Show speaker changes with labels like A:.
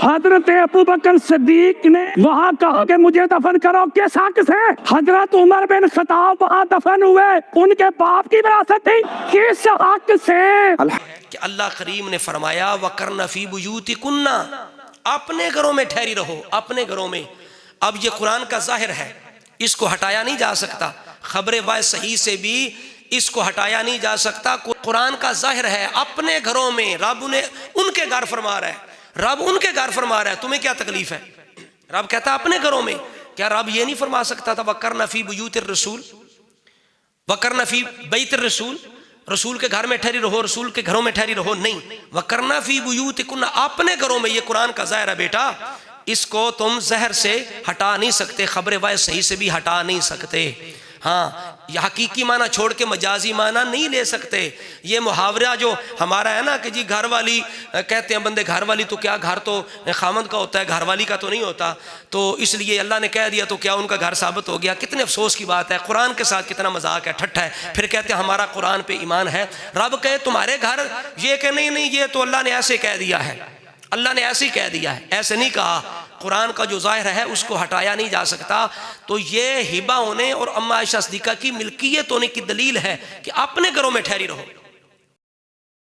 A: हजरत अबू बकर सिद्दीक ने वहाँ कहा कि मुझे दफन करो, किस हक से? हजरत उमर बिन खत्ताब वहाँ दफन हुए, उनके बाप की विरासत थी, किस हक से?
B: कि अल्लाह करीम ने फरमाया वकरना फी बुयूतिकुन्ना, अपने घरों में ठहरी रहो, अपने घरों में। अब ये कुरान का जाहिर है, इसको हटाया नहीं जा सकता, खबर वाय सही से भी इसको हटाया नहीं जा सकता। कुरान का जाहिर है, अपने घरों में रब ने उनके घर फरमा रहा है, रब उनके घर फरमा रहा है, तुम्हें क्या तकलीफ है? रब कहता है अपने घरों में। क्या रब ये नहीं फरमा सकता था वकरना फी बुयूतिर रसूल, वकरना फी बैतिर रसूल, रसूल के घर में ठहरी रहो, रसूल के घरों में ठहरी रहो? नहीं, वकरना फी बुयूतिकुन्ना, अपने घरों में। ये कुरान का ज़ाहिर है बेटा, इसको तुम जहर से हटा नहीं सकते, खबर वाय सही से भी हटा नहीं सकते। हाँ, ये हकीकी माना छोड़ के मजाजी माना नहीं ले सकते। ये मुहावरा जो हमारा है ना कि जी घर वाली कहते हैं बंदे, घर वाली तो क्या, घर तो खामद का होता है, घर वाली का तो नहीं होता, तो इसलिए अल्लाह ने कह दिया तो क्या उनका घर साबित हो गया? कितने अफसोस की बात है, कुरान के साथ कितना मजाक है, ठट्ठा है। फिर कहते हैं हमारा कुरान पे ईमान है। रब कहे तुम्हारे घर, ये कहे नहीं नहीं ये तो अल्लाह ने ऐसे कह दिया है, अल्लाह ने ऐसे ही कह दिया है, ऐसे नहीं कहा। कुरान का जो ज़ाहिर है उसको हटाया नहीं जा सकता। तो ये हिबा होने और अम्मा आयशा सिद्दीक़ा की मिल्कियत होने की दलील है कि अपने घरों में ठहरी रहो।